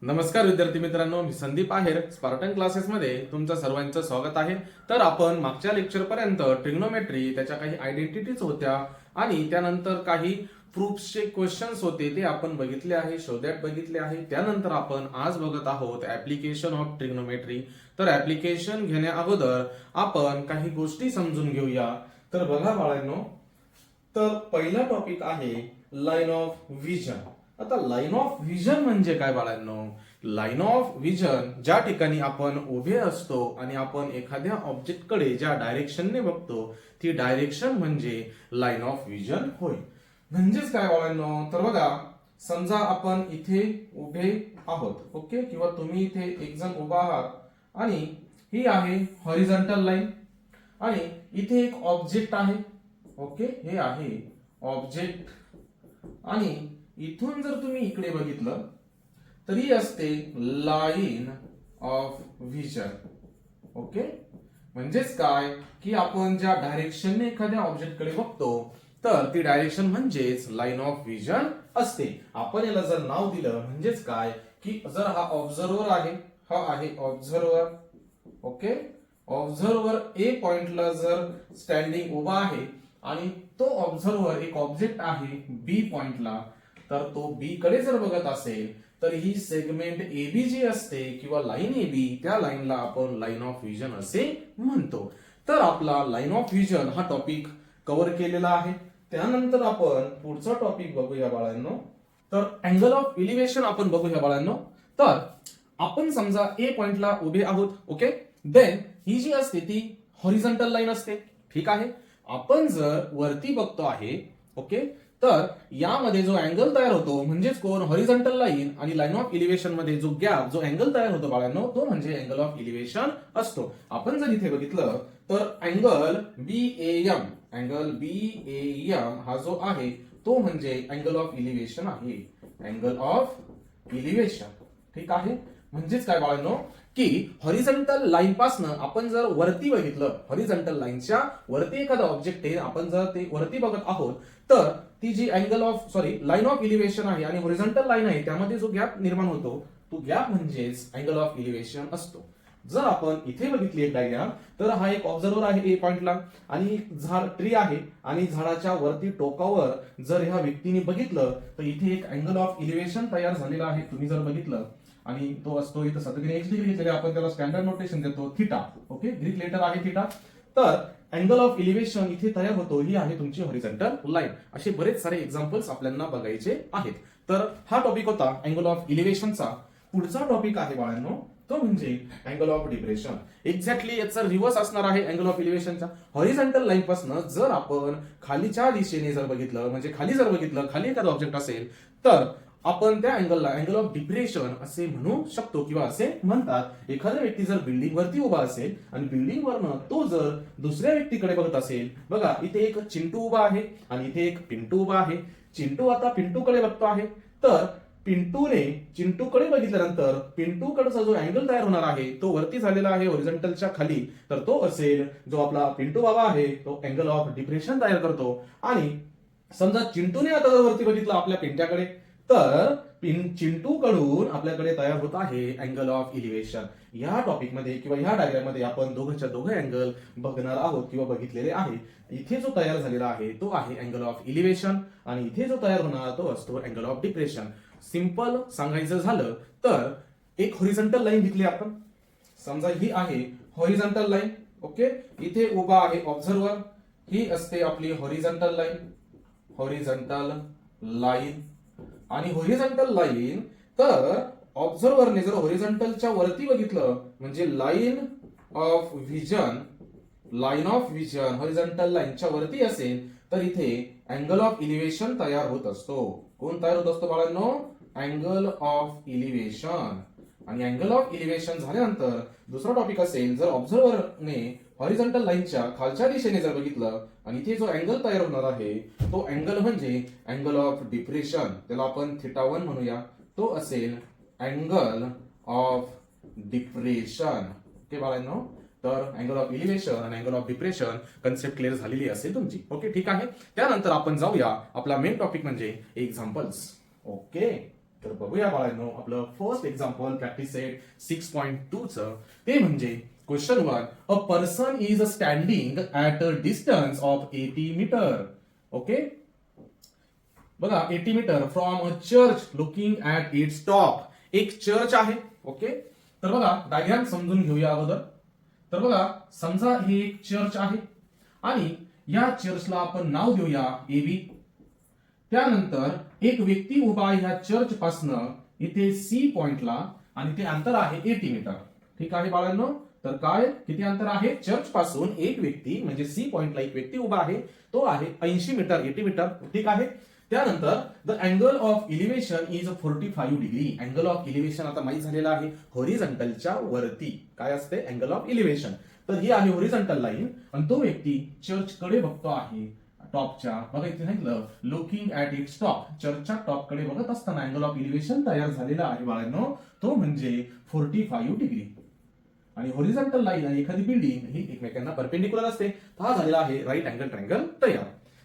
नमस्कार विद्यार्थी मित्रांनो, मी संदीप आहेर स्पार्टन क्लासेसमध्ये तुमचं सर्वांचं स्वागत आहे. तर आपण मागच्या लेक्चर पर्यंत ट्रिग्नोमेट्री, त्याच्या काही आयडेंटिटीज होत्या आणि त्यानंतर काही प्रूफ्सचे क्वेश्चन्स होते ते आपण बघितले आहे, शोधत बघितले आहे. त्यानंतर आपण आज बघत आहोत ऍप्लिकेशन ऑफ ट्रिग्नोमेट्री. तर ऍप्लिकेशन घेण्या अगोदर आपण काही गोष्टी समजून घेऊया. तर बघा बाळांनो, तर पहिला टॉपिक आहे लाईन ऑफ व्हिजन. आता लाईन ऑफ व्हिजन म्हणजे काय बाळांनो? लाईन ऑफ व्हिजन ज्या ठिकाणी आपण उभे असतो आणि आपण एखाद्या ऑब्जेक्ट कडे ज्या डायरेक्शनने बघतो ती डायरेक्शन म्हणजे लाईन ऑफ व्हिजन होय. म्हणजेच काय बाळांनो? तर बघा, समजा आपण इथे उभे आहोत, ओके, किंवा तुम्ही इथे एक जण उभा आहात आणि ही आहे हॉरिझॉन्टल लाईन आणि इथे एक ऑब्जेक्ट आहे, ओके, हे आहे ऑब्जेक्ट. आणि इथून जर तुम्ही इकडे बघितलं तर ही असते लाईन ऑफ व्हिजन. ओके, म्हणजेच काय की आपण ज्या डायरेक्शनने एखाद्या ऑब्जेक्ट कडे बघतो तर ती डायरेक्शन म्हणजेच लाईन ऑफ व्हिजन असते. आपण याला जर नाव दिलं म्हणजेच काय की जर हा ऑब्झर्वर आहे, हा आहे ऑब्झर्वर, ओके, ऑब्झर्वर ए पॉइंटला जर स्टँडिंग उभा आहे आणि तो ऑब्झर्वर एक ऑब्जेक्ट आहे बी पॉइंटला, तर तो बी कडे जर बघत असेल तर ही सेगमेंट एबी जी असते किंवा लाईन एबी, त्या लाईनला आपण लाईन ऑफ व्हिजन असे म्हणतो. तर आपला लाईन ऑफ व्हिजन हा टॉपिक कव्हर केलेला आहे. त्यानंतर आपण पुढचा टॉपिक बघूया बाळांनो. तर अँगल ऑफ इलिव्हेशन आपण बघूया बाळांनो. तर आपण समजा ए पॉइंटला उभे आहोत, ओके, देन ही जी असते ती हॉरिझॉन्टल लाईन असते, ठीक आहे. आपण जर वरती बघतो आहे, ओके, तर यामध्ये जो अँगल तयार होतो म्हणजेच कोण, हॉरिझॉन्टल लाईन आणि लाईन ऑफ इलिव्हेशन मध्ये जो गॅप, जो अँगल तयार होतो बाळांनो, तो म्हणजे अँगल ऑफ इलिव्हेशन असतो. आपण जर इथे बघितलं तर अँगल बीएएम, अँगल बीएएम हा जो आहे तो म्हणजे अँगल ऑफ इलिव्हेशन आहे, अँगल ऑफ इलिव्हेशन, ठीक आहे. म्हणजेच काय बाळांनो की हॉरिझॉन्टल लाईन पासनं आपण जर वरती बघितलं, हॉरिझॉन्टल लाईनच्या वरती एखादा ऑब्जेक्ट आहे, आपण जर ते वरती बघत आहोत तर ती जी angle of line of elevation आहे आणि हॉरिझॉन्टल लाईन आहे त्यामध्ये जो गॅप निर्माण होतो तो गॅप म्हणजेच अँगल ऑफ इलिव्हेशन असतो. जर आपण इथे बघितली एक डायग्राम, तर हा एक ऑब्झर्वर आहे ए पॉइंटला आणि झाड ट्री आहे आणि झाडाच्या वरती टोकावर जर ह्या व्यक्तीने बघितलं तर इथे एक अँगल ऑफ इलिव्हेशन तयार झालेला आहे. तुम्ही जर बघितलं आणि तो असतो इथं सध्या एक्स डिग्री घेतलेले, आपण त्याला स्टँडर्ड नोटेशन देतो थिटा, ओके, ग्रीक लेटर आहे थिटा. तर अँगल ऑफ इलिव्हेशन इथे तयार होतो, ही आहे तुमची हॉरिझॉन्टल लाईन. असे बरेच सारे एक्झाम्पल्स आपल्याला बघायचे आहेत. तर हा टॉपिक होता अँगल ऑफ इलिव्हेशनचा. पुढचा टॉपिक आहे बाळांनो तो म्हणजे अँगल ऑफ डिप्रेशन. एक्झॅक्टली याचा रिव्हर्स असणार आहे अँगल ऑफ इलिव्हेशनचा. हॉरिझॉन्टल लाईन पासून जर आपण खालीच्या दिशेने जर बघितलं, म्हणजे खाली जर बघितलं, खाली एखादा ऑब्जेक्ट असेल तर आपण त्या अँगलला अँगल ऑफ डिप्रेशन असे म्हणू शकतो किंवा असे म्हणतात. एखादा व्यक्ती जर बिल्डिंग वरती उभा असेल आणि बिल्डिंग वरनं तो जर दुसऱ्या व्यक्तीकडे बघत असेल, बघा इथे एक चिंटू उभा आहे आणि इथे एक पिंटू उभा आहे. चिंटू आता पिंटूकडे बघतो आहे, तर पिंटूने चिंटूकडे बघितल्यानंतर पिंटूकडचा जो अँगल तयार होणार आहे तो वरती झालेला आहे हॉरिझॉन्टलच्या खाली, तर तो असेल जो आपला पिंटू बाबा आहे तो अँगल ऑफ डिप्रेशन तयार करतो. आणि समजा चिंटूने आता जर वरती बघितलं आपल्या पिंट्याकडे, तर चिंटू कडून आपल्याकडे तयार होत आहे अँगल ऑफ इलिव्हेशन. या टॉपिक मध्ये किंवा या डायग्राम मध्ये आपण दोघंच्या दोघं अँगल बघणार आहोत किंवा बघितलेले आहे. इथे जो तयार झालेला आहे तो आहे अँगल ऑफ इलिव्हेशन आणि इथे जो तयार होणार तो असतो अँगल ऑफ डिप्रेशन. सिंपल सांगायचं झालं तर एक हॉरिझॉन्टल लाईन घेतली आपण, समजा ही आहे हॉरिझॉन्टल लाईन, ओके, इथे उभा आहे ऑब्झर्वर, ही असते आपली हॉरिझॉन्टल लाईन, हॉरिझॉन्टल लाईन. आणि हॉरिझॉन्टल लाईन, तर ऑब्झर्वरने जर हॉरिझॉन्टलच्या वरती बघितलं म्हणजे line of vision, line of vision horizontal लाईनच्या वरती असेल तर इथे अँगल ऑफ इलिव्हेशन तयार होत असतो. कोण तयार होत असतो बाळांनो? Angle of elevation. आणि अँगल ऑफ इलिव्हेशन झाल्यानंतर दुसरा टॉपिक असेल, जर ऑब्झर्वरने हॉरिझॉन्टल लाईनच्या खालच्या दिशेने जर बघितलं आणि इथे जो अँगल तयार होणार आहे तो अँगल म्हणजे अँगल ऑफ डिप्रेशन, त्याला आपण θ1 म्हणूया, तो असेल अँगल ऑफ डिप्रेशन. ओके बाळांनो, तर अँगल ऑफ इलिव्हेशन आणि angle of depression concept clear झालेली असेल तुमची. ओके, ठीक आहे. त्यानंतर आपण जाऊया आपला मेन टॉपिक म्हणजे एक्झाम्पल्स. ओके, तर बघूया बाळांनो आपलं फर्स्ट एक्झाम्पल प्रॅक्टिस सेट 6.2 च ते म्हणजे question 1 a person is standing at a distance of 80 metre. Okay बघा 80 metre from a church looking at its top. एक चर्च आहे. ओके तर बघा डायग्राम समजून घेऊया अगोदर. तर बघा समजा हे एक चर्च आहे आणि या चर्चला आपण नाव देऊया एबी. त्यानंतर एक व्यक्ती उभा आहे ह्या चर्च पासनं इथे सी पॉइंटला आणि ते अंतर आहे 80 मीटर. ठीक आहे बाळांनो. तर काय किती अंतर आहे चर्च पासून एक व्यक्ती म्हणजे सी पॉइंटला एक व्यक्ती उभा आहे तो आहे 80 मीटर 80 मीटर. ठीक आहे. त्यानंतर the angle of elevation is 45 degree. Angle of elevation आता माहित झालेला आहे हॉरिझॉन्टलच्या वरती काय असते अँगल ऑफ इलिव्हेशन. तर ही आहे हॉरिझॉन्टल लाईन आणि तो व्यक्ती चर्च कडे बघतो आहे टॉपच्या. बघा इथे सांगितलं लुकिंग ऍट इट्स टॉप. चर्चच्या टॉप कडे बघत असताना अँगल ऑफ इलिव्हेशन तयार झालेला आहे बाळांनो तो म्हणजे 45 डिग्री. आणि हॉरिझॉन्टल लाईन आणि एखादी बिल्डिंग ही एकमेकांना परपेंडिक्युलर असते. हा झालेला आहे राईट अँगल ट्रायंगल तयार.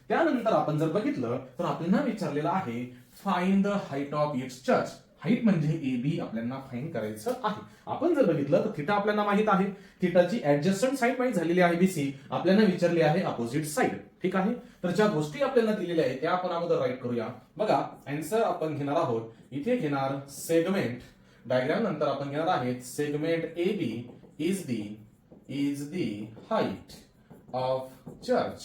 त्यानंतर आपण जर बघितलं तर आपल्याला विचारलेलं आहे find the height of its church. Height म्हणजे एबी आपल्याला फाइंड करायचं आहे. आपण जर बघितलं तर थिटा आपल्याला माहित आहे. थिटाची ऍडजस्टंट साईड माहित झालेली आहे बीसी. आपल्याला विचारली आहे अपोजिट साईड. ठीक आहे. तर ज्या गोष्टी आपल्याला दिलेल्या आहेत त्या आपण अगोदर राईट करूया. बघा आन्सर आपण घेणार आहोत इथे घेणार सेगमेंट. डायग्राम नंतर आपण घेणार आहेत segment AB is the height of church.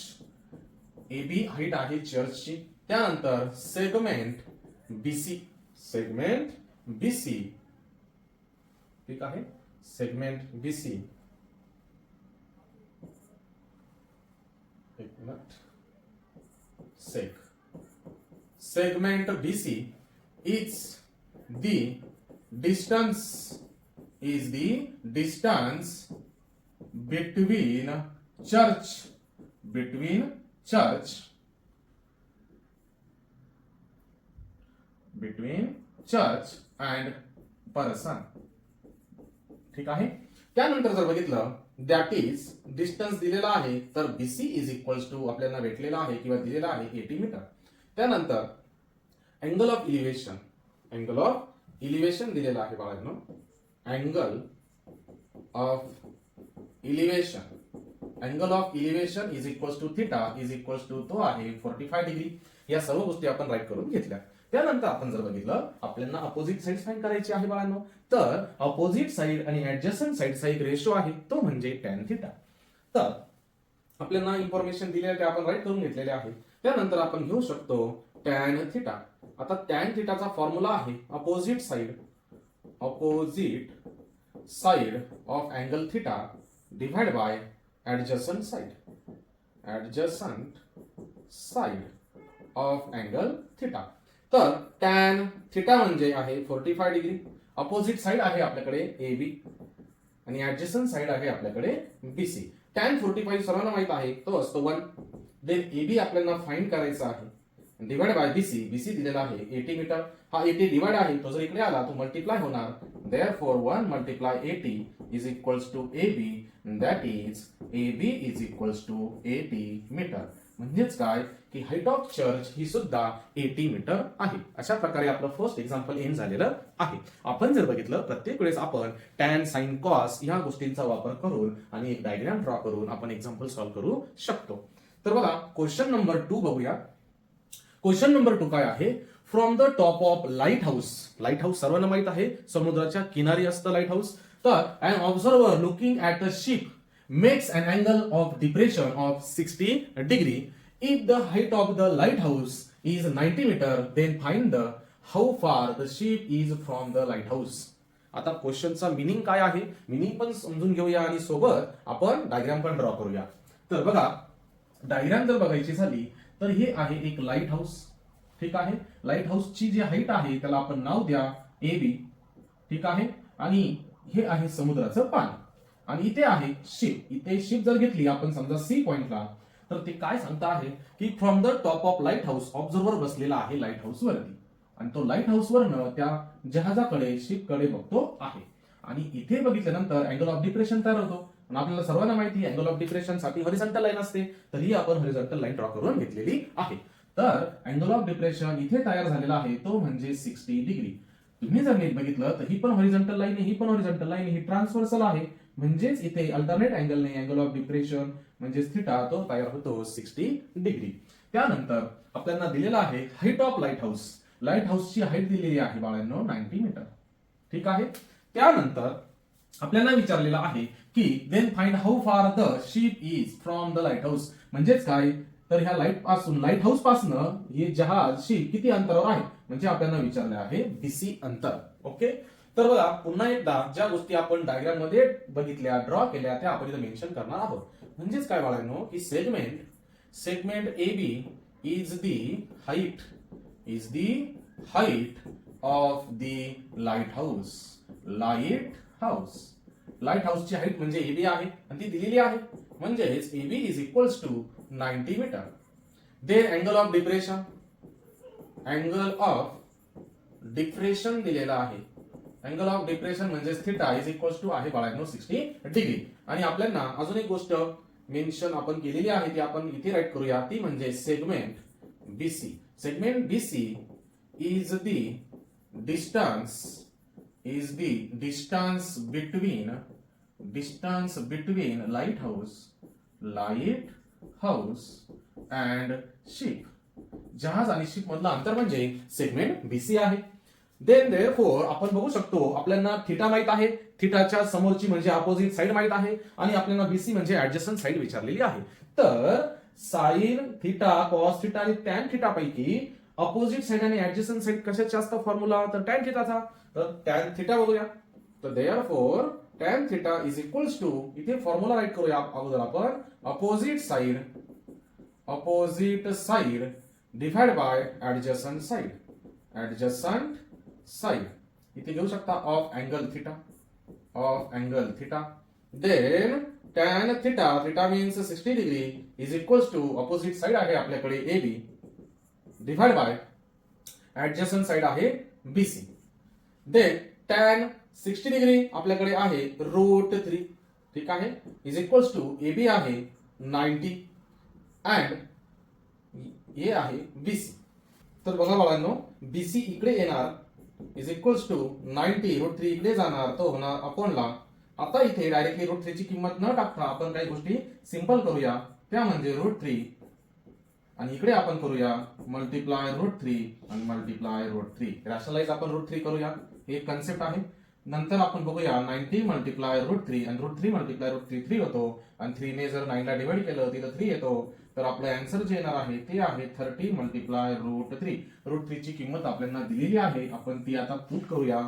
AB height आहे चर्चची. त्यानंतर सेगमेंट बीसी ठीक आहे. सेगमेंट बीसी एक minute segment BC is the distance between church and person. ठीक आहे. त्यानंतर जर बघितलं दॅट इज डिस्टन्स दिलेला आहे तर बीसी इज इक्वल्स टू आपल्याला भेटलेला आहे किंवा दिलेला आहे 80 मीटर. त्यानंतर अँगल ऑफ इलिव्हेशन दिलेला आहे बाळांनो. Angle of elevation is equals to theta is equals to तो आहे 45 डिग्री. या सर्व गोष्टी आपण राईट करून घेतल्या. त्यानंतर आपण जर बघितलं आपल्याला अपोजिट साइड फाइंड करायची आहे बाळांनो. तर अपोजिट साइड आणि ऍडजस्टंट साइडचा एक रेशो आहे तो म्हणजे टॅन थिटा. तर आपल्याला इन्फॉर्मेशन दिलेल्या त्या आपण राईट करून घेतलेले आहे. त्यानंतर आपण घेऊ शकतो टॅन थिटा. आता टॅन थिटाचा फॉर्म्युला आहे opposite side of angle theta divide by adjacent side of angle theta. तर टॅन थिटा म्हणजे आहे 45 डिग्री. अपोजिट साइड आहे आपल्याकडे एबी आणि ऍडजस्टंट साइड आहे आपल्याकडे बीसी. टॅन 45 सर्वांना माहित आहे तो असतो 1. देन एबी आपल्याला फाइंड करायचा आहे डिवाइड बाय बीसी दिलेला आहे 80 मीटर. हा 80 डिवाइड आहे तो जर इकडे आला तो मल्टिप्लाय होणार. Therefore 1 multiply 80 is equals to AB. That is AB is equals to 80 metre. म्हणजेच काय की हाईट ऑफ चर्च ही सुद्धा 80 मीटर आहे. अशा प्रकारे आपलं फर्स्ट एक्झाम्पल एंड झालेलं आहे. आपण जर बघितलं प्रत्येक वेळेस आपण टॅन साइन कॉस या गोष्टींचा वापर करून आणि एक डायग्राम ड्रॉ करून आपण एक्झाम्पल सॉल्व्ह करू शकतो. तर बघा क्वेश्चन नंबर 2 बघूया. क्वेश्चन नंबर 2 काय आहे from the top of light house सर्वांना माहित आहे समुद्राच्या किनारी असतं लाईट हाऊस. तर an observer looking at a ship makes an angle of depression of 60 degree. If the height of the lighthouse is 90 meter, then find how far the ship is from the lighthouse. आता क्वेश्चनचा meaning काय आहे meaning पण समजून घेऊया आणि सोबत आपण diagram पण ड्रॉ करूया. तर बघा डायग्राम जर बघायची झाली तर हे आहे एक लाईट हाऊस. ठीक आहे. लाईट हाऊसची जी हाईट आहे त्याला आपण नाव द्या एबी. ठीक आहे. आणि हे आहे समुद्राचं पाणी आणि इथे आहे शिप. इथे शिप जर घेतली आपण समजा सी पॉइंटला तर ते काय सांगता आहे की from the top of light house observer बसलेला आहे लाईट हाऊस वरती आणि तो लाईट हाऊस वरनं त्या जहाजाकडे शिप कडे बघतो आहे. आणि इथे बघितल्यानंतर अँगल ऑफ डिप्रेशन तयार होतो. आणि आपल्याला सर्वांना माहिती अँगल ऑफ डिप्रेशन साठी हॉरिझॉन्टल लाईन असते तर ही आपण हॉरिझॉन्टल लाईन ड्रॉ करून घेतलेली आहे. तर अँगल ऑफ डिप्रेशन इथे तयार झालेला आहे तो म्हणजे 60 डिग्री. तुम्ही जर नीट बघितलं तर ही पण हॉरिझॉन्टल लाईन आहे, ही पण हॉरिझॉन्टल लाईन आहे, ही ट्रान्सव्हर्सल आहे. म्हणजेच इथे अल्टरनेट अँगलने अँगल ऑफ डिप्रेशन म्हणजेच थिटा तो तयार होतो 60 डिग्री. त्यानंतर आपल्याला दिलेला आहे height of light house. Light हाऊसची हाईट दिलेली आहे बाळांनो 90 मीटर. ठीक आहे. त्यानंतर आपल्याला विचारलेलं आहे की then find how far the ship is from the lighthouse. म्हणजेच काय, तर ह्या लाईट हाऊस पासून हे जहाज शिप किती अंतरावर आहे, म्हणजे आपल्याला विचारले आहे बीसी अंतर. ओके. तर बघा पुन्हा एकदा ज्या गोष्टी आपण डायग्राम मध्ये बघितल्या ड्रॉ केल्या त्या आपण इथे मेन्शन करणार आहोत. म्हणजेच काय बाळांनो की segment AB is the height of the light हाऊसची हाईट म्हणजे AB आहे आणि ती दिलेली आहे. म्हणजेच AB is equals to 90 metre. Then angle of depression दिलेला आहे. अँगल ऑफ डिप्रेशन म्हणजे थिटा इज इक्वल्स टू आहे बाळांनो 60 डिग्री. आणि आपल्याला अजून एक गोष्ट मेन्शन आपण केलेली आहे ती आपण इथे राईट करूया, ती म्हणजे segment BC is the distance between light house and ship. जहाज आणि शिप मधला अंतर म्हणजे सेगमेंट BC आहे. देन देअरफॉर आपण बघू शकतो आपल्याला थिटा माहित आहे, थिटाच्या समोरची म्हणजे अपोजिट साइड माहित आहे आणि आपल्याला BC म्हणजे ऍडजस्टंट साइड विचारलेली आहे. तर साइन थिटा, कॉस थिटा आणि टॅन थिटा पैकी अपोजिट साइड आणि ऍडजस्टंट साइड कशाचा असतो फॉर्म्युला, तर टॅन थिटाचा. तर टॅन थिटा बघूया. तर therefore tan theta is equals to, इथे फॉर्म्युला राईट करूया अगोदर आपण, opposite side divide by adjacent side. इथे घेऊ शकता of angle theta. Then tan theta means 60 degree is equals to opposite side आहे आपल्याकडे AB divide by adjacent side आहे BC. देन टॅन 60 डिग्री आपल्याकडे आहे √3. ठीक आहे. इज इक्वल्स टू AB आहे 90 अँड हे आहे BC. तर बघा बाळांनो BC इकडे येणार इज इक्वल्स टू 90 √3 इकडे जाणार तो होणार अपॉनला. आता इथे डायरेक्टली √3 ची किंमत न टाकता आपण काही गोष्टी सिंपल करूया, त्या म्हणजे √3 आणि इकडे आपण करूया मल्टिप्लाय √3 आणि मल्टिप्लाय √3. रॅशनलाइज आपण √3 करूया, हे एक कन्सेप्ट आहे. नंतर आपण बघूया 90 मल्टिप्लाय √3 आणि √3 मल्टिप्लाय √3 3 होतो आणि 3 ने जर 9 ला डिवाइड केलं तिथं 3 येतो. तर आपलं आन्सर जे येणार आहे ते आहे 30 मल्टिप्लाय √3. √3 ची किंमत आपल्याला दिलेली आहे, आपण ती आता पुट करूया.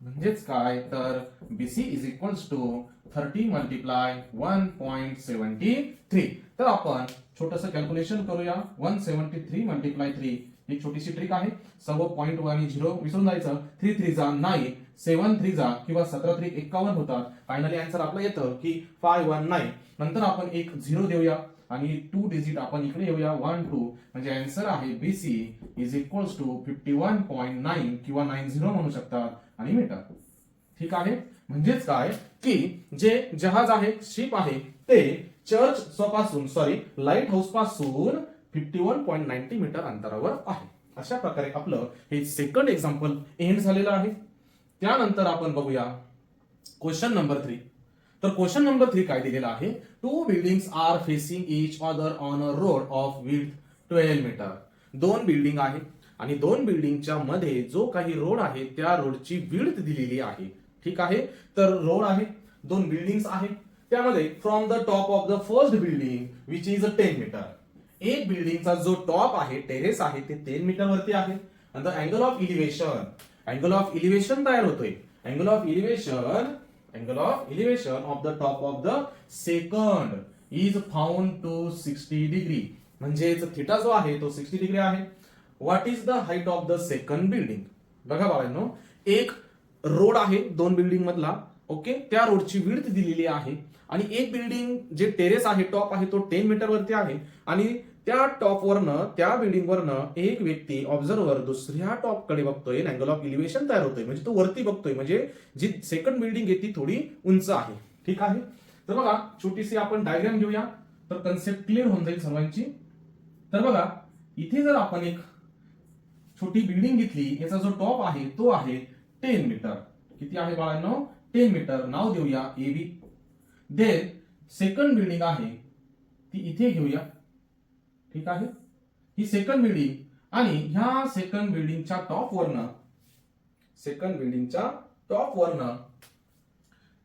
म्हणजेच काय, तर BC is equals to 30 multiply 1.73. तर आपण छोटस कॅल्क्युलेशन करूया. 173 मल्टिप्लाय 3 एक छोटीशी ट्रिक आहे. सर्व पॉइंट आणि 0 विसरून जायचं. 3 3 जा 9, 7 3 जा किंवा 17 3 51 होतात. फायनली आन्सर आपलं येतं की 519. नंतर आपण एक 0 देऊया आणि 2 डिजिट आपण इकडे येऊया 1 2. म्हणजे आन्सर आहे BC इज इक्वल्स टू 51.9 किंवा 90 म्हणू शकतात आणि मीटर. ठीक आहे. म्हणजेच काय की जे जहाज आहे, शिप आहे, ते लाईट हाऊस पासून 51.90 मीटर अंतरावर आहे. अशा प्रकारे आपलं हे सेकंड एक्झाम्पल एंड झालेलं आहे. त्यानंतर आपण बघूया क्वेश्चन नंबर 3. तर क्वेश्चन नंबर 3 काय दिलेला आहे, 2 buildings are facing each other on a road of width 12 metre. 2 building आहे आणि 2 बिल्डिंगच्या मध्ये जो काही रोड आहे त्या रोडची विड्थ दिलेली आहे. ठीक आहे. तर रोड आहे, 2 बिल्डिंग्स आहे, त्यामध्ये from the top of the first building which is 10 metre. एक बिल्डिंगचा जो टॉप आहे, टेरेस आहे, ते 10 मीटर वरती आहे. आणि अँगल ऑफ इलिव्हेशन तयार होतोय. Angle of elevation of the top of the second is found to 60 degree. म्हणजेच थिटा जो आहे तो 60 डिग्री आहे. What is the height of the second building. बघा बाळांनो, एक रोड आहे 2 बिल्डिंग मधला. ओके. त्या रोडची विड्थ दिलेली आहे आणि एक बिल्डिंग जे टेरेस आहे, टॉप आहे, तो 10 मीटर वरती आहे आणि त्या टॉप वरनं, त्या बिल्डिंग वरनं एक व्यक्ती ऑब्झर्वर दुसऱ्या टॉप कडे बघतोय. अँगल ऑफ इलिव्हेशन तयार होतोय, म्हणजे तो वरती बघतोय, म्हणजे जी सेकंड बिल्डिंग आहे ती थोडी उंच आहे. ठीक आहे. तर बघा छोटीशी आपण डायग्राम घेऊया, तर कन्सेप्ट क्लिअर होऊन जाईल सर्वांची. तर बघा इथे जर आपण एक छोटी बिल्डिंग घेतली, याचा जो टॉप आहे तो आहे 10 मीटर. किती आहे बाळांनो? 10 मीटर. नाव देऊया AB. देन सेकंड बिल्डिंग आहे ती इथे घेऊया. ठीक आहे, ही सेकंड बिल्डिंग आणि ह्या सेकंड बिल्डिंगच्या टॉप वरनं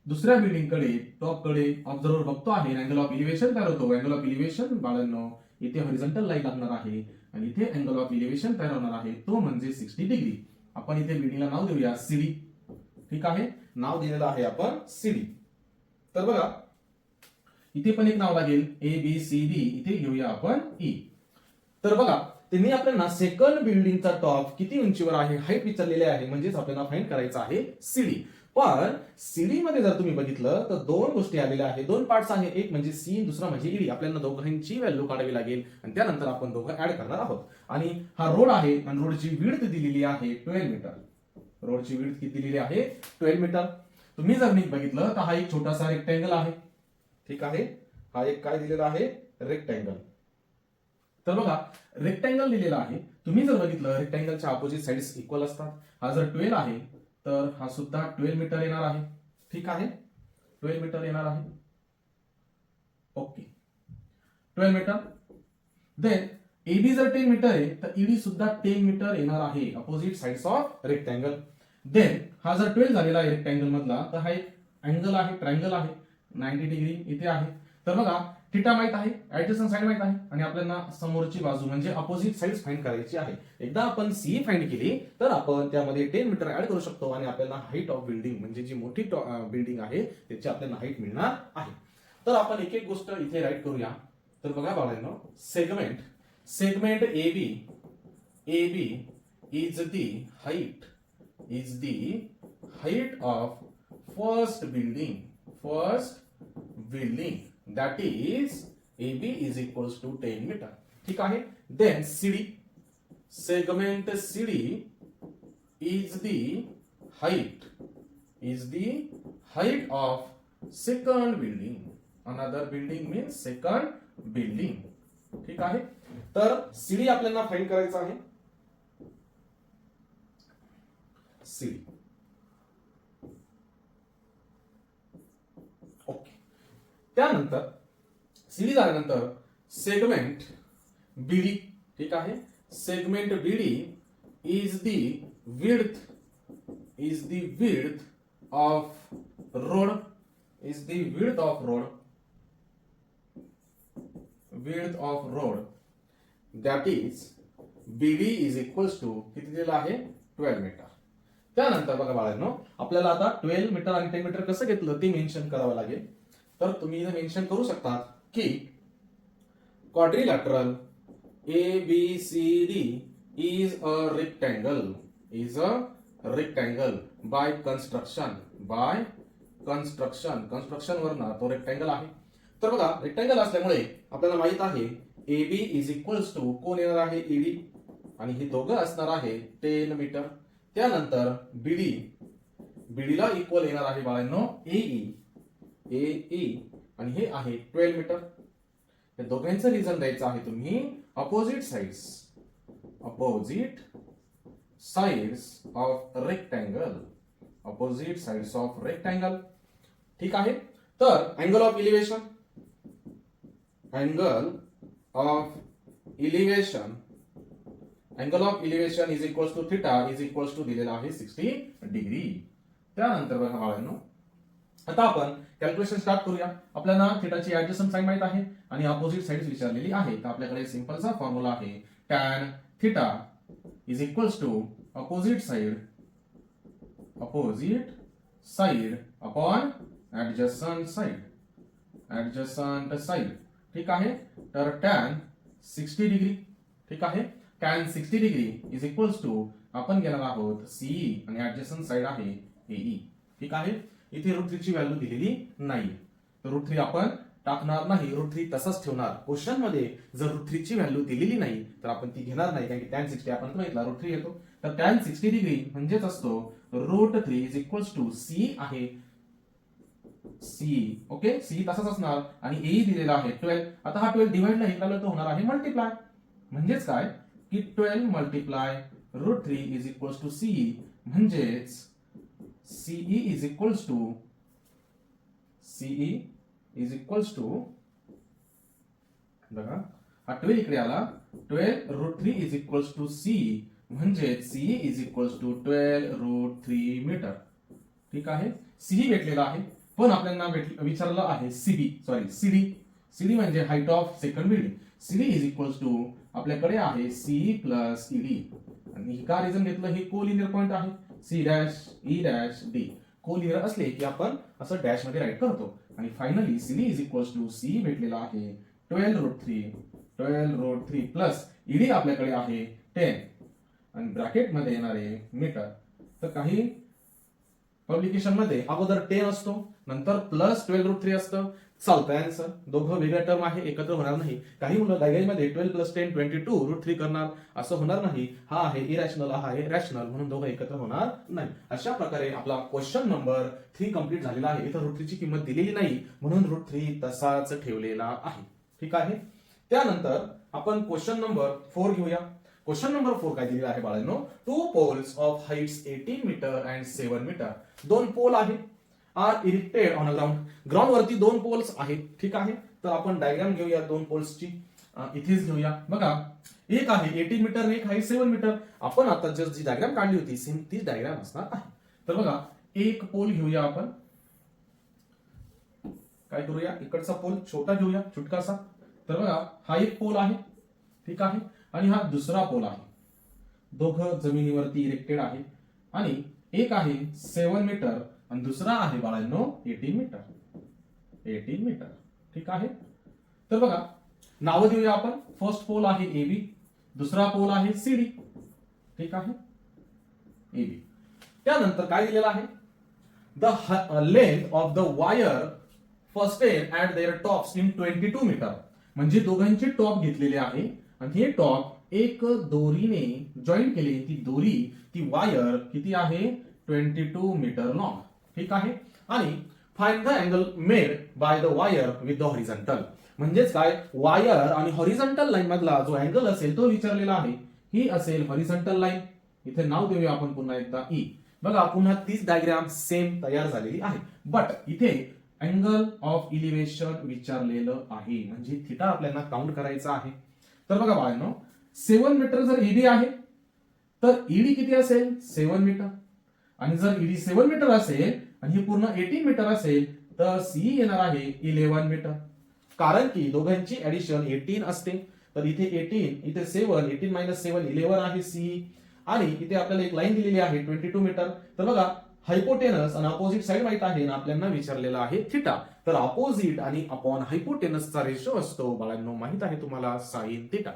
दुसऱ्या बिल्डिंग कडे टॉप कडे ऑब्झर्वर बघतो आहे, अँगल ऑफ इलिव्हेशन तयार होतो. अँगल ऑफ इलिव्हेशन बाळांनो इथे हॉरिझॉन्टल लाईन लागणार आहे आणि इथे अँगल ऑफ इलिव्हेशन तयार होणार आहे, तो म्हणजे 60 डिग्री. आपण इथे बिल्डिंगला नाव देऊया CD. ठीक आहे, नाव दिलेलं आहे आपण CD. तर बघा इथे पण एक नाव लागेल ABCD, इथे घेऊया आपण E. तर बघा त्यांनी आपल्याला सेकंड बिल्डिंगचा टॉप किती उंचीवर आहे हाईट विचारलेले आहे, म्हणजेच आपल्याला फाइंड करायचं आहे CD. पण CD मध्ये जर तुम्ही बघितलं तर दोन गोष्टी आलेल्या आहेत, दोन पार्ट्स आहे, एक म्हणजे C, दुसरा म्हणजे ED. आपल्याला दोघांची व्हॅल्यू काढावी लागेल आणि त्यानंतर आपण दोघं ऍड करणार आहोत. आणि हा रोड आहे आणि रोडची विड्थ दिलेली आहे 12 मीटर. रोडची विड्थ किती दिलेली आहे? 12 मीटर. तुम्ही जर नीट बघितलं तर हा एक छोटासा रेक्टँगल आहे. ठीक आहे, हा एक काय दिलेला आहे? रेक्टँगल. तर बघा रेक्टँगल दिलेला आहे. तुम्ही जर बघितलं रेक्टँगलच्या अपोजिट साइड्स इक्वल असतात. हा जर 12 आहे तर हा सुद्धा 12 मीटर येणार आहे. ठीक आहे, 12 मीटर येणार आहे. Okay, 12 metre. देन AB जर 10 मीटर आहे तर ED सुद्धा 10 मीटर येणार आहे, opposite sides of rectangle. Then हा जर 12 झालेला आहे रेक्टँगल मधला तर हा एक अँगल आहे, ट्रायंगल आहे, 90 डिग्री इथे आहे. तर बघा थिटा माहित आहे, ऍडजस्टंट साइड माहित आहे आणि आपल्याला समोरची बाजू म्हणजे अपोजिट साइड्स फाइंड करायची आहे. एकदा आपण CE फाइंड केली तर आपण त्यामध्ये 10 मीटर ऍड करू शकतो आणि आपल्याला हाईट ऑफ बिल्डिंग म्हणजे जी मोठी बिल्डिंग आहे त्याची आपल्याला हाईट मिळणार आहे. तर आपण एक एक गोष्ट इथे राईट करूया. तर बघा बाळांनो, segment AB is the height of first building that is AB is equals to 10 metre. ठीक आहे. Then segment CD is the height of second building. Another building means second building. ठीक आहे. तर CD आपल्याला फाइंड करायचं आहे. CD. Okay, त्यानंतर CD झाल्यानंतर सेगमेंट BD. ठीक आहे, segment BD is the width of road that is BD is equals to किती दिलेलं आहे? 12 मीटर. त्यानंतर बघा बाळांनो, आपल्याला आता 12 मीटर आणि 10 मीटर कसं घेतलं ते मेन्शन करावं लागेल. तर तुम्ही इथे मेन्शन करू शकतात की quadrilateral ABCD is a rectangle by construction Verna तो रेक्टँगल आहे. तर बघा रेक्टँगल असल्यामुळे आपल्याला माहित आहे AB इज इक्वल्स टू कोण येणार आहे? ED. आणि हे दोघं असणार आहे 10 मीटर. त्यानंतर BD ला इक्वल येणार आहे बाळांनो AE आणि हे आहे 12 मीटर. या दोघांचं रिझन द्यायचं आहे तुम्ही अपोजिट साइड्स ऑफ रेक्टँगल. ठीक आहे. तर angle of elevation is equals to theta is equals to दिलेला आहे 60 डिग्री. त्यानंतर बघा बाळांनो, आता आपण कॅल्क्युलेशन स्टार्ट करूया. आपल्याला थिटाची ऍडजस्टंट साइड माहित आहे आणि अपोजिट साइड्स विचारलेली आहे. तर आपल्याकडे सिंपलचा फॉर्म्युला आहे tan theta is equals to opposite side upon adjacent side. ठीक आहे. तर tan 60 डिग्री. ठीक आहे, tan 60 degree is equals to आपण घेणार आहोत CE आणि ऍडजस्टंट साइड आहे AE. ठीक आहे. इथे √3 ची व्हॅल्यू दिलेली नाही, तर √3 आपण टाकणार नाही, √3 तसाच ठेवणार. क्वेश्चन मध्ये जर √3 ची व्हॅल्यू दिलेली नाही तर आपण ती घेणार नाही, कारण की tan 60 आपण बघितला √3 येतो. तर tan 60 डिग्री म्हणजेच असतो √3 इज इक्वल्स टू CE आहे CE. ओके, CE तसाच असणार आणि AE दिलेला आहे 12. आता हा 12 डिवाइडला इकडे तो होणार आहे मल्टिप्लाय. म्हणजेच काय की 12 multiply √3 is equals to CE म्हणजेच सीई इज इक्वल्स टू बघा हा 12 इकडे आला 12√3 इज इक्वल्स टू सी म्हणजे CE is equals to 12√3 metre. ठीक आहे. सीई भेटलेला आहे पण आपल्याला विचारलं आहे सीडी म्हणजे height of second building. CD is equals to आपल्याकडे आहे सीई प्लस ईडी आणि का रिझन घेतलं हे कोलिनियर पॉइंट आहे C dash E dash D. Collinear असले की आपण असं डॅश मध्ये राईट करतो आणि finally CD is equals to CE भेटलेला आहे 12√3 प्लस ईडी आपल्याकडे आहे 10 आणि ब्रॅकेट मध्ये येणारे मीटर. तर काही पब्लिकेशन मध्ये अगोदर 10 असतो नंतर प्लस 12√3 असतं. चालतंय आन्सर. दोघं वेगळ्या टर्म आहे एकत्र होणार नाही. काही मुलं डायग्राम मध्ये 12 + 10 22√3 करणार असं होणार नाही. हा आहे इरॅशनल हा आहे रॅशनल म्हणून दोघं एकत्र होणार नाही. अशा प्रकारे आपला क्वेश्चन नंबर 3 कंप्लीट झालेला आहे. इथं √3 ची किंमत दिलेली नाही म्हणून √3 तसाच ठेवलेला आहे. ठीक आहे. त्यानंतर आपण क्वेश्चन नंबर 4 घेऊया. क्वेश्चन नंबर 4 काय दिलेला आहे बाळांनो 2 poles of heights 18 metre and 7 metre. 2 pole आहे are erected on a ground. Ground वरती 2 पोल्स आहेत. ठीक आहे. तर आपण डायग्राम घेऊया 2 पोल्सची. इथेच घेऊया. बघा एक आहे 18 मीटर आणि एक आहे 7 मीटर. आपण आता जस्ट जी डायग्राम काढली होती सेम तीच डायग्राम असणार आहे. तर बघा एक पोल घेऊया आपण. काय करूया इकडचा पोल छोटा घेऊया छोटकासा. तर बघा हा एक पोल आहे. ठीक आहे. आणि हा दुसरा पोल आहे. दोघं जमिनीवरती इरेक्टेड आहे आणि एक आहे 7 मीटर आणि दुसरा आहे बाळांनो 18 मीटर. ठीक आहे. तर बघा नाव देऊया आपण. फर्स्ट पोल आहे AB दुसरा पोल आहे CD. ठीक आहे. AB. त्यानंतर काय दिलेलं आहे the length of the wire first at their tops in 22 metre. म्हणजे दोघांचे टॉप घेतलेले आहे आणि हे टॉप एक दोरीने जॉईन केले. ती दोरी ती वायर किती आहे 22 मीटर लॉंग. ठीक आहे. आणि find the angle made by the wire with the horizontal. म्हणजेच काय वायर आणि हॉरिझॉन्टल लाईन मधला जो अँगल असेल तो विचारलेला आहे. ही असेल हॉरिझॉन्टल लाईन. इथे नाव देऊया आपण पुन्हा एकदा ई. बघा पुन्हा तीच डायग्राम सेम तयार झालेली आहे बट इथे अँगल ऑफ इलिव्हेशन विचारलेलं आहे म्हणजे थिटा आपल्याला काउंट करायचा आहे. तर बघा बाळांनो 7 मीटर जर ईडी आहे तर ईडी किती असेल 7 मीटर आणि जर ईडी 7 मीटर असेल आणि हे पूर्ण 18 मीटर असेल तर सी येणार आहे 11 मीटर. कारण की दोघांची ऍडिशन 18 असते. तर इथे 18 इथे 7 18 - 7 11 आहे सी आणि इथे आपल्याला एक लाईन दिलेली आहे 22 मीटर. तर बघा हायपोटेनस आणि अपोजिट साइड माहित आहे आणि आपल्याला विचारलेला आहे थिटा. तर अपोजिट आणि अपॉन हायपोटेनसचा रेशो असतो बाळांनो माहित आहे तुम्हाला साइन थिटा.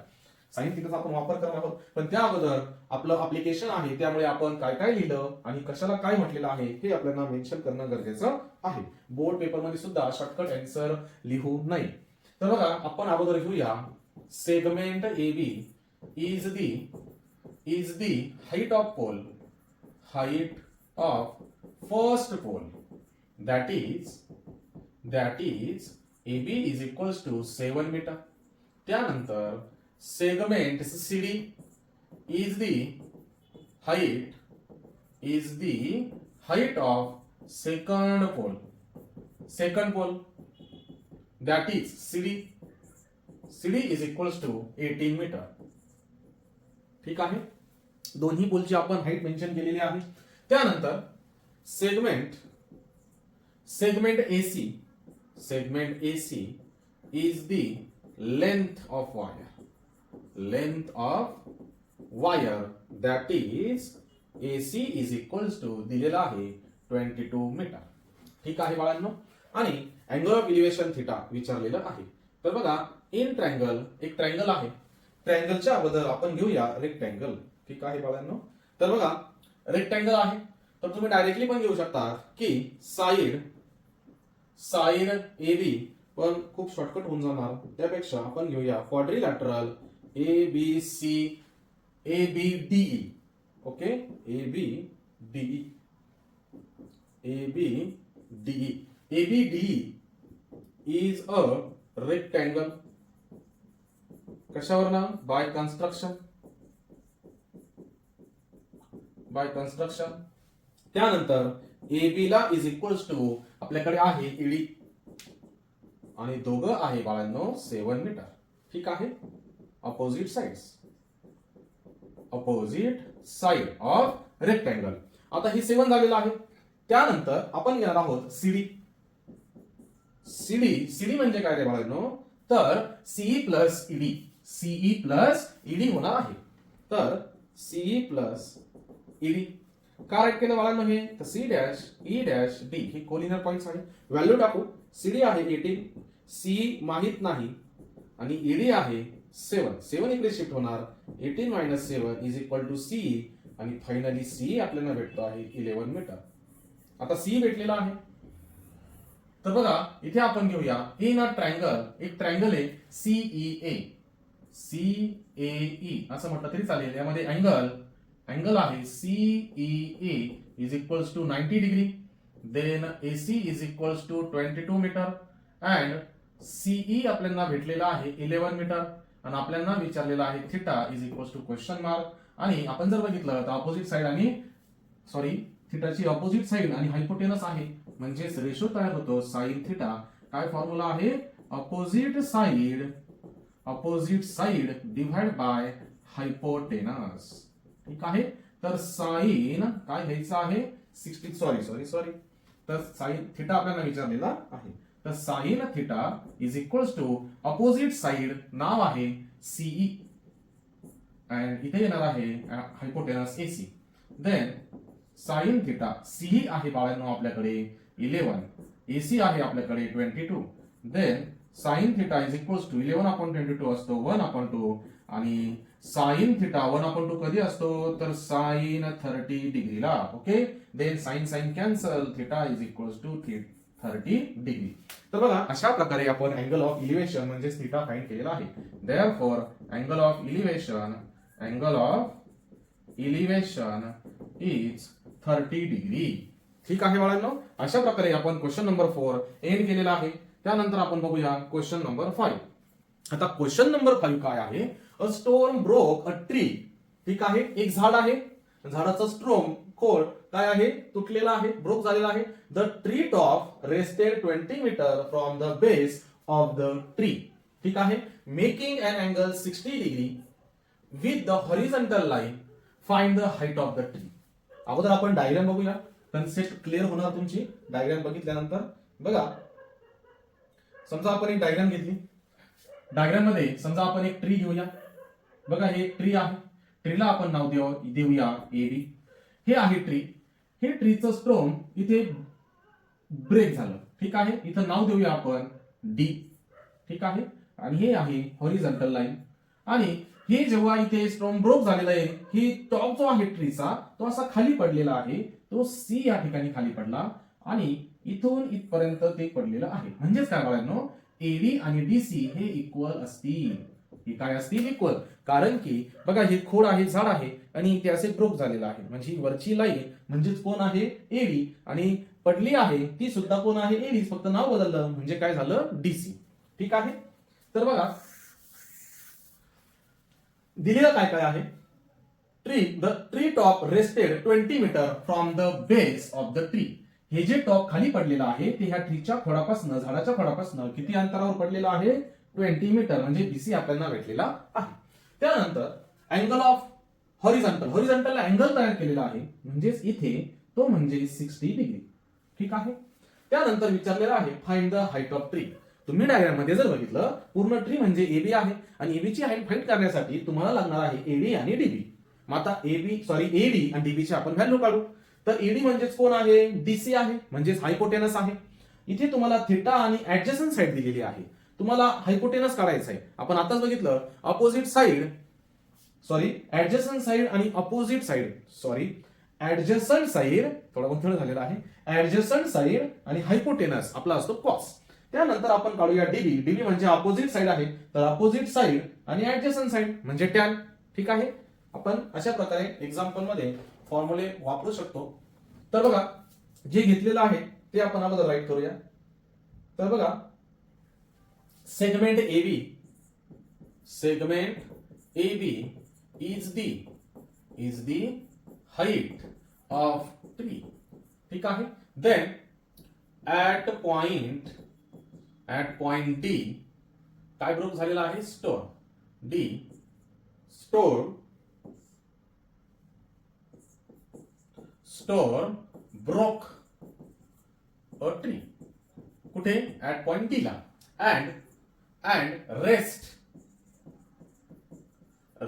साइन थिटाचा आपण वापर करणार आहोत पण त्या अगोदर आपलं ऍप्लिकेशन आहे त्यामुळे आपण काय काय लिहिलं आणि कशाला काय म्हटलेलं आहे हे आपल्याला मेन्शन करणं गरजेचं आहे. बोर्ड पेपर मध्ये सुद्धा शॉर्टकट आन्सर लिहू नये. तर बघा आपण अगोदर घेऊया segment AB is the height of first pole that is AB is equals to 7 metre. त्यानंतर segment CD is the height of second pole that is CD is equals to 18 metre. ठीक आहे. दोन्ही पोलची आपण हाईट मेन्शन केलेली आहे. त्यानंतर segment AC is the length of wire that is AC is equals to दिलेला आहे 22 मीटर. ठीक आहे बाळांनो. आणि अँगल ऑफ इलिव्हेशन थिटा विचारलेलं आहे. तर बघा इन ट्रायंगल एक ट्रायंगल आहे. ट्रायंगलच्या अगोदर आपण घेऊया रेक्टँगल. ठीक आहे बाळांनो. तर बघा रेक्टँगल आहे तर तुम्ही डायरेक्टली पण घेऊ शकता की साइड AB पण खूप शॉर्टकट होऊन जाणार त्यापेक्षा आपण घेऊया quadrilateral ABDE. Okay ABDE is a rectangle. कशावर ना बाय कन्स्ट्रक्शन. त्यानंतर AB ला इज इक्वल्स टू आपल्याकडे आहे ईडी आणि दोघं आहे बाळांनो 7 मीटर. ठीक आहे. Opposite side of rectangle. आता ही 7 झालेलं आहे. त्यानंतर आपण घेणार आहोत सीडी. सीडी म्हणजे काय रे बाळांनो, तर सीई प्लस ईडी होणार आहे. तर सीई प्लस ईडी का राईट केलं बाळांनो हे, तर C dash E dash D हे कोलिनियर पॉइंट्स आहे. व्हॅल्यू टाकू. सीडी आहे 18, सी माहित नाही आणि ईडी आहे 7 इकडे शिफ्ट होणार. 18 minus 7 is equal to C आणि फायनली सी आपल्याला भेटतो आहे 11 मीटर. आता सी भेटलेला आहे. तर बघा इथे आपण घेऊया इन अ ट्रायंगल. एक ट्रायंगल आहे सीईए असं म्हटलं तरी चालेल. यामध्ये अँगल आहे CEA is equals to 90 degree. Then AC is equals to 22 metre and CE आपल्याला भेटलेला आहे 11 मीटर आणि आपल्याला विचारलेला आहे theta is equals to question mark. आणि आपण जर बघितलं तर ऑपोजिट साइड आणि थिटाची ऑपोजिट साइड आणि हायपोटेनस आहे म्हणजेच रेशो तयार होतो साइन थिटा. काय फॉर्म्युला आहे, opposite side divide bye hypotenuse. ठीक आहे. तर साइन काय घ्यायचं आहे 60 सॉरी तर साइन थिटा आपल्याला विचारलेला आहे. तर sine theta is equals to opposite side नाव आहे सीई अँड इथे येणार आहे hypotenuse AC. Then sine theta CE आहे बाळांनो आपल्याकडे 11, एसी आहे आपल्याकडे 22. Then sine theta is equals to 11/22 असतो 1/2 आणि साइन थिटा 1/2 कधी असतो तर साइन 30 डिग्रीला. Okay. Then sine cancel, theta is equals to 30 degree. तर बघा अशा प्रकारे आपण अँगल ऑफ इलिव्हेशन म्हणजे थिटा फाइंड केलेला आहे. Therefore angle of elevation is 30 degree. ठीक आहे बाळांनो. अशा प्रकारे आपण क्वेश्चन नंबर 4 एंड केलेला आहे. त्यानंतर आपण बघूया क्वेश्चन नंबर 5. आता क्वेश्चन नंबर 5 काय आहे, a stone broke a tree. ठीक आहे. एक झाड आहे, झाडाचा स्ट्रोम खोड काय आहे तुटलेला आहे, ब्रोक झालेला आहे. The tree top rested 20 metre from the base of the tree. ठीक आहे. Making an angle 60 degree with the horizontal line find the height of the tree. अगोदर आपण डायग्राम बघूया, कन्सेप्ट क्लिअर होणार तुमची डायग्राम बघितल्यानंतर. बघा समजा आपण एक डायग्राम घेतली. डायग्राम मध्ये समजा आपण एक ट्री घेऊया. बघा हे एक ट्री आहे. ट्रीला आपण नाव देऊया एबी. हे आहे ट्री. हे ट्रीचं स्ट्रोम इथे ब्रेक झालं. ठीक आहे. इथं नाव देऊया आपण डी. ठीक आहे. आणि हे आहे हॉरिझॉन्टल लाईन. आणि हे जेव्हा इथे स्ट्रोम ब्रोक झालेला आहे, ही टॉप जो आहे ट्रीचा तो असा खाली पडलेला आहे. तो सी या ठिकाणी खाली पडला आणि इथून इथपर्यंत ते पडलेलं आहे. म्हणजेच काय बाळांनो, एडी आणि डीसी हे इक्वल असतील. हे काय असतील, इक्वल. कारण की बघा हे खोड आहे, झाड आहे आणि ते असे ब्रोक झालेलं आहे. म्हणजे वरची लाईन म्हणजेच कोण आहे एडी आणि पडली आहे ती सुद्धा कोण आहे एडी, फक्त नाव बदललं म्हणजे काय झालं डीसी. ठीक आहे. तर बघा दिलेलं काय काय आहे, the tree top rested 20 metre from the base of the tree. हे जे टॉप खाली पडलेलं आहे ते ह्या ट्रीच्या खोडापासून, झाडाच्या खोडापासून किती अंतरावर पडलेलं आहे 20 मीटर म्हणजे बीसी आपल्याला भेटलेला आहे. त्यानंतर अँगल ऑफ हॉरिझॉन्टल अँगल तयार केलेला आहे म्हणजेच इथे तो म्हणजे 60 डिग्री. ठीक आहे. त्यानंतर विचारलेला आहे find the height of tree. तुम्ही डायग्राम मध्ये जर बघितलं पूर्ण ट्री म्हणजे एबी आहे आणि एबी ची हाईट फाइंड करण्यासाठी तुम्हाला लागणार आहे एडी आणि डीबी. मग आता एडी आणि डीबी ची आपण व्हॅल्यू काढू. तर एडी म्हणजेच कोण आहे डीसी आहे म्हणजेच हायपोटेनस आहे. इथे तुम्हाला थिटा आणि ऍडजसंट साइड दिलेली आहे. तुम्हाला हायपोटेनस काढायचं आहे. आपण आताच बघितलं ऍडजसंट साइड आणि अपोजिट साइड ऍडजसंट साइड थोडा गोंधळ झालेला आहे. ऍडजसंट साइड आणि हायपोटेनस आपला असतो कॉस. त्यानंतर आपण काढूया डीबी म्हणजे अपोजिट साइड आहे. तर अपोजिट साइड आणि ऍडजसंट साइड म्हणजे टॅन. ठीक आहे. आपण अशा प्रकारे एक्झाम्पल मध्ये फॉर्म्युले वापरू शकतो. तर बघा जे घेतलेलं आहे ते आपण अगोदर राईट करूया. तर बघा segment AB is the height of tree. ठीक आहे. देन ऍट पॉइंट डी काय ब्रोक झालेला आहे, stone. The stone broke a tree. कुठे, ऍट पॉइंट डी ला. And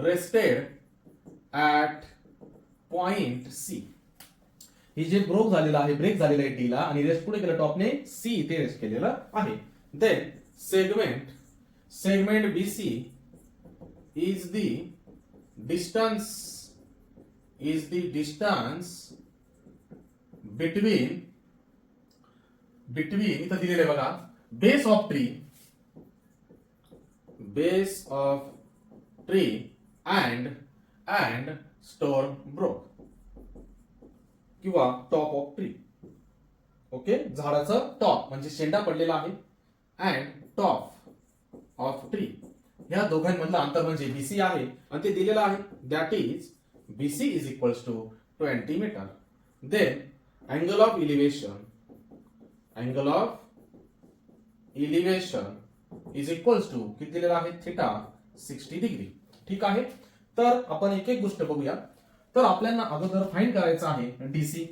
rested at point C. ही जे ब्रेक झालेला आहे डी ला आणि रेस्ट कुठे केलं, टॉपने सी इथे रेस्ट केलेलं आहे. Then segment BC is the distance between इथं दिलेलं आहे बघा, base of tree and stone broke किंवा टॉप ऑफ ट्री. ओके, झाडाचं टॉप म्हणजे शेंडा पडलेला आहे अँड टॉप ऑफ ट्री, या दोघांमधलं अंतर म्हणजे बीसी आहे आणि ते दिलेलं आहे. That is BC is equals to 20 metre. Then angle of elevation is equals to किती दिलेला आहे, थिटा 60 डिग्री. ठीक आहे. तर आपण एक एक गोष्ट बघूया. तर आपल्याला अगोदर फाइंड करायचं आहे डीसी.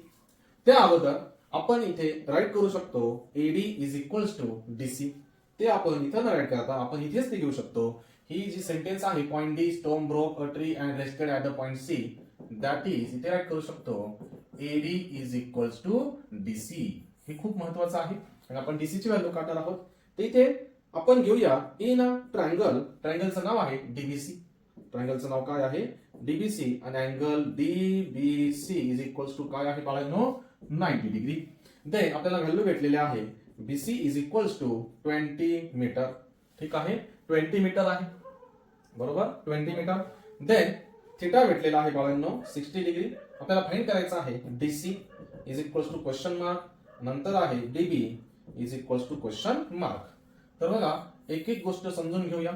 त्या अगोदर आपण इथे राईट करू शकतो AD is equals to DC. ते आपण इथं न राईट करता आपण इथेच ते घेऊ शकतो. ही जी सेंटेन्स आहे, point D stone broke a tree and rested at the point C, that is इथे राईट करू शकतो AD is equals to DC. हे खूप महत्वाचं आहे आणि आपण डीसी ची व्हॅल्यू काढणार आहोत. तर इथे आपण घेऊया इन अ ट्रायंगलचं नाव आहे डीबीसी. ट्रायंगलचं नाव काय आहे, डीबीसी. आणि angle DBC is equals to काय आहे बाळांनो, 90 डिग्री. देन आपल्याला व्हॅल्यू भेटलेली आहे BC is equals to 20 metre. ठीक आहे, 20 मीटर आहे बरोबर, 20 मीटर. देन थिटा भेटलेला आहे बाळांनो 60 डिग्री. आपल्याला फाइंड करायचं आहे DC is equals to question mark, नंतर आहे DB is equals to question mark. तर बघा एक एक गोष्ट समजून घेऊया.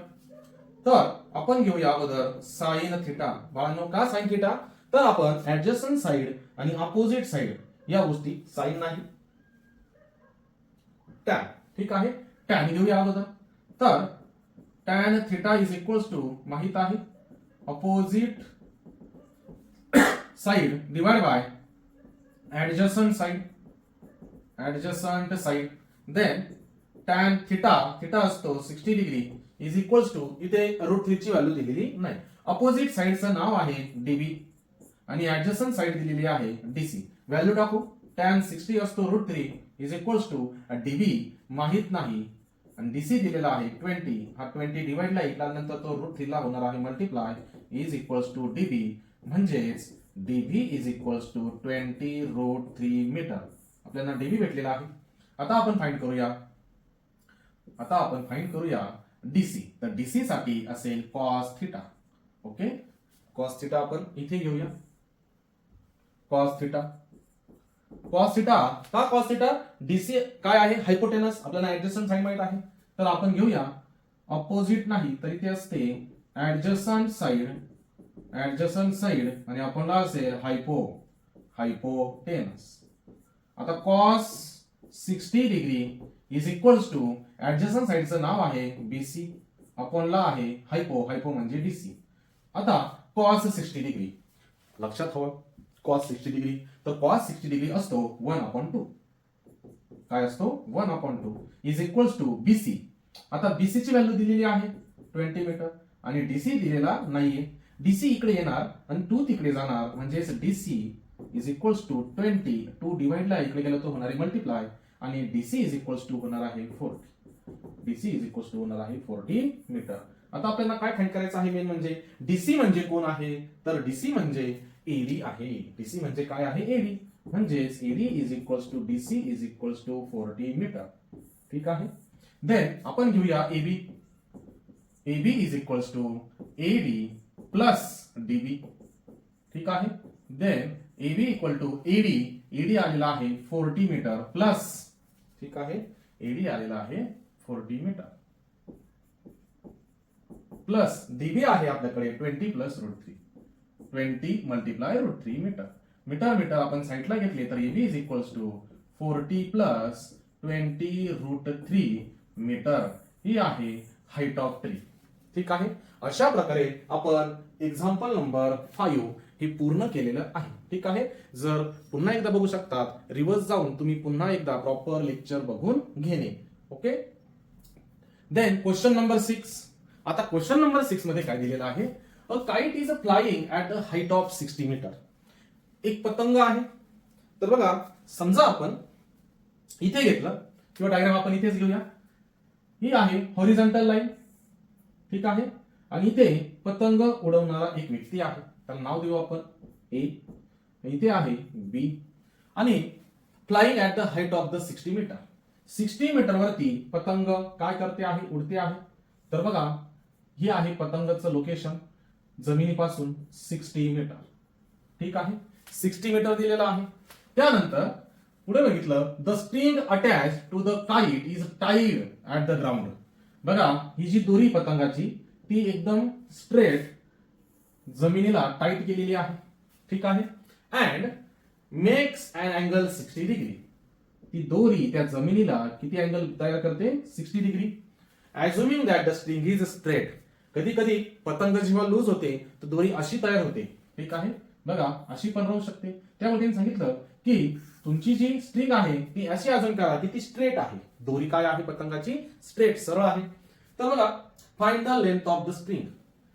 तर आपण घेऊया अगोदर साइन थिटा. बाळांनो का साइन थिटा, तर आपण ऍडजस्टंट साइड आणि अपोजिट साइड या गोष्टी, साइन नाही टॅन. ठीक आहे, टॅन घेऊया अगोदर. तर tan theta is equals to माहित आहे opposite side divide by adjacent side. Then tan theta असतो 60 डिग्री इज इक्वल्स टू, इथे √3 ची व्हॅल्यू दिलेली नाही. अपोजिट साइडचं नाव आहे डीबी आणि ऍडजस्टंट साइड दिलेली आहे डीसी. व्हॅल्यू टाकू. टॅन 60 असतो √3 इज इक्वल्स टू डीबी माहित नाही आणि डीसी दिलेला आहे 20. हा 20 डिवाइड ला येईल, नंतर तो √3 ला होणार आहे multiply is equals to DB, म्हणजेच DB is equals to 20√3 metre. आपल्याला डीबी भेटलेला आहे. आता आपण फाइंड करूया डीसी. तर डीसी साठी असेल cos theta. Okay, cos theta आपण इथे घेऊया. कॉस थिटा का कॉस थिटा, डीसी काय आहे, हायपोटेनस. आपल्याला ऍडजस्टंट साइड माहित आहे, तर आपण घेऊया अपोजिट नाही तर इथे असते ऍडजस्टंट साइड आणि आपल्याला असेल हायपोटेनस. आता cos 60 degree is equals to adjacent साइडचं नाव आहे बीसी, आपणला आहे हायपो म्हणजे डीसी. आता कॉस 60 डिग्री लक्षात हवं, कॉस 60 डिग्री. तर कॉस 60 डिग्री असतो 1/2. काय असतो, 1/2 इज इक्वल्स टू बीसी. आता बीसी ची व्हॅल्यू दिलेली आहे 20 मीटर आणि डीसी दिलेला नाहीये. डीसी इकडे येणार आणि 2 तिकडे जाणार, म्हणजेच DC is equals to 20. 2 divide ला इकडे गेलो तो होणार आहे मल्टिप्लाय आणि डीसी इज इक्वल्स टू होणार आहे 40. डीसी इज इक्वल्स टू होणार आहे 40 मीटर. आता आपल्याला काय फाइंड करायचं आहे मेन म्हणजे डीसी म्हणजे कोण आहे, तर डीसी म्हणजे एडी आहे. डीसी म्हणजे काय आहे, एडी. म्हणजेच AD is equals to DC is equals to 40 metre. ठीक आहे. देन आपण घेऊया AB. AB is equals to AD plus DB. ठीक आहे. Then AB equal to AD आलेला आहे 40 मीटर प्लस, ठीक आहे, एडी आलेला आहे 40 मीटर प्लस डीबी आहे आपल्याकडे 20 प्लस √3, 20 मल्टिप्लाय √3 मीटर. मीटर आपण साईडला घेतले तर AB is equals to 40 plus 20√3 metre ही आहे हाईट ऑफ ट्री. ठीक आहे. अशा प्रकारे आपण एक्झाम्पल नंबर 5 हे पूर्ण केलेलं आहे. ठीक आहे. जर पुन्हा एकदा बघू शकतात, रिव्हर्स जाऊन तुम्ही पुन्हा एकदा प्रॉपर लेक्चर बघून घेणे. ओके. Then question number 6. आता क्वेश्चन नंबर 6 मध्ये काय दिलेलं आहे, a kite is flying at the height of 60 metre. एक पतंग आहे. तर बघा, समजा आपण इथे घेतलं किंवा डायग्राम आपण इथेच घेऊया. ही आहे हॉरिझॉन्टल लाईन. ठीक आहे. आणि इथे पतंग उडवणारा एक व्यक्ती आहे, त्याला नाव देऊ आपण ए. इथे आहे बी. आणि flying at the height of the 60 metre. 60 metre वरती पतंग काय करते आहे, उडते आहे. तर बघा, ही आहे पतंगाचं लोकेशन जमिनीपासून 60 मीटर. ठीक आहे. 60 मीटर दिलेलं आहे. त्यानंतर पुढे बघितलं, the string attach to the kite is tied at the ground. बघा, ही जी दोरी पतंगाची ती एकदम स्ट्रेट जमिनीला टाईट केलेली आहे. ठीक आहे. And makes an angle 60 degree. ती दोरी त्या जमिनीला किती अँगल तयार करते, 60 degree. Assuming that the string is straight. कधी कधी पतंग जेव्हा लूज होते तर दोरी अशी तयार होते. ठीक आहे. बघा, अशी पण राहू शकते. त्यामुळे त्यांनी सांगितलं की तुमची जी स्ट्रिंग आहे ती अशी अजून करा की ती स्ट्रेट आहे. दोरी काय आहे पतंगाची, स्ट्रेट, सरळ आहे. तर बघा, find the length of the string.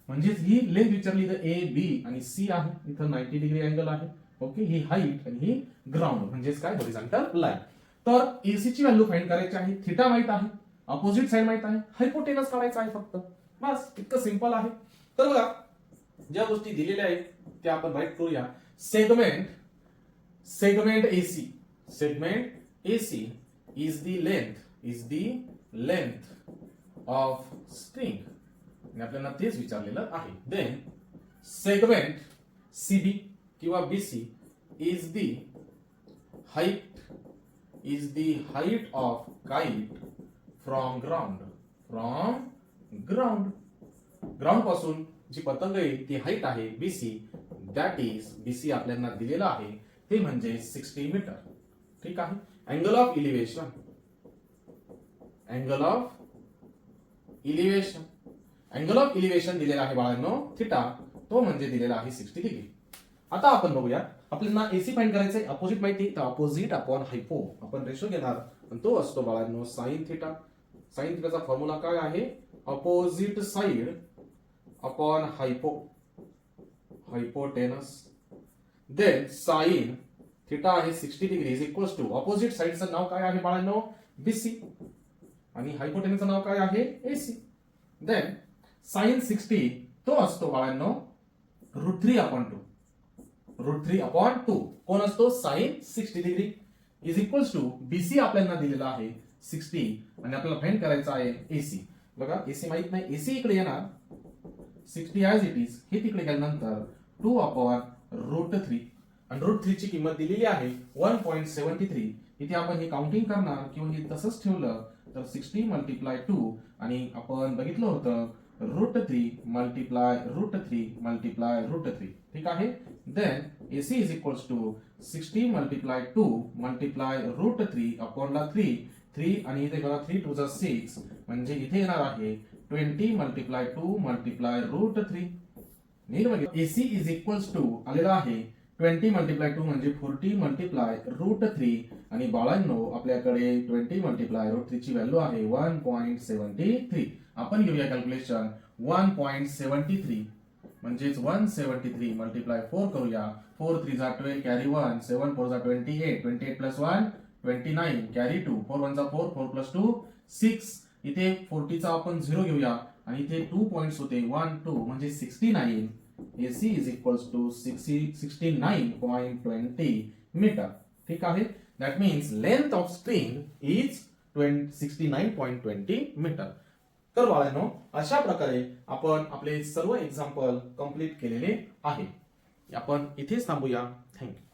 म्हणजेच ही लेंथ विचारली तर ए, बी आणि सी आहे. इथं 90 डिग्री अँगल आहे. ओके. ही हाईट आणि ही ग्राउंड म्हणजेच काय, हॉरिझॉन्टल लाईन. तर एसी ची व्हॅल्यू फाइंड करायची आहे. थीटा माहित आहे, अपोजिट साइड माहित आहे, हायपोटेनस काढायचा आहे फक्त. बस, इतकं सिंपल आहे. तर बघा, ज्या गोष्टी दिलेल्या आहेत त्या आपण राईट करूया. Segment AC is the length of string. आपल्याला तेच विचारलेलं आहे. देन सेगमेंट CB किंवा BC is the height of kite from ground पासून जी पतंग आहे ती हाईट आहे BC. दॅट इज BC आपल्याला दिलेलं आहे ते म्हणजे 60 मीटर. ठीक आहे. अँगल ऑफ इलिव्हेशन दिलेला आहे बाळांनो, थिटा. तो म्हणजे दिलेला आहे 60 डिग्री. आता आपण बघूया, आपल्याला एसी फाइंड करायचंय. अपोजिट माहिती, तर अपोजिट अपॉन हायपो आपण रेशो घेणार आणि तो असतो बाळांनो साइन थिटा. साइन थिटाचा फॉर्म्युला काय आहे, opposite side upon hypotenuse. Then sine theta आहे 60 degree is equals to opposite साइडचं नाव काय आहे बाळांनो, BC. आणि हायपोटेनसचं नाव काय आहे, AC. देन साइन 60 तो असतो बाळांनो √3/2. कोण असतो, sine 60 degree is equals to BC आपल्याला दिलेला आहे 60 आणि आपल्याला फाइंड करायचं आहे AC. बघा, AC माहित नाही, AC इकडे येणार, 60 ऍज इट इज हे तिकडे गेल्यानंतर 2/√3 आणि √3 ची किंमत दिलेली आहे 1.73. इथे आपण हे काउंटिंग करणार किंवा हे तसंच ठेवलं तर 60 मल्टिप्लाय 2 आणि आपण बघितलं होतं √3 मल्टिप्लाय √3. ठीक आहे. Then AC is equals to 60 multiply 2 multiply √3 upon 3 आणि इथे बघा 3 2 6 म्हणजे इथे येणार आहे 20 मल्टिप्लाय 2 मल्टिप्लाय √3. नीट बघा, AC इज इक्वल्स टू आलेला आहे 20 मल्टिप्लाय 2 म्हणजे 40 मल्टिप्लाय √3 आणि बाळांनो आपल्याकडे 20 मल्टिप्लाय √3 ची व्हॅल्यू आहे 1.73. आपण घेऊया कॅल्क्युलेशन. 1.73 म्हणजेच 173 मल्टिप्लाय 4 करूया. 4 3 12 कॅरी 1, 7 4 28, 28 प्लस 1 29 कॅरी 2, 4 1 4, 4 प्लस 2 6. इथे 40 चा आपण 0 घेऊया आणि इथे 2 पॉइंट्स होते 1 2 म्हणजे 69. AC is equals to 69.20 metre. ठीक आहे. That means length of string is 69.20 metre. तर बाळांनो, अशा प्रकारे आपण आपले सर्व एक्झाम्पल कंप्लीट केलेले आहे. आपण इथेच थांबूया. थँक्यू.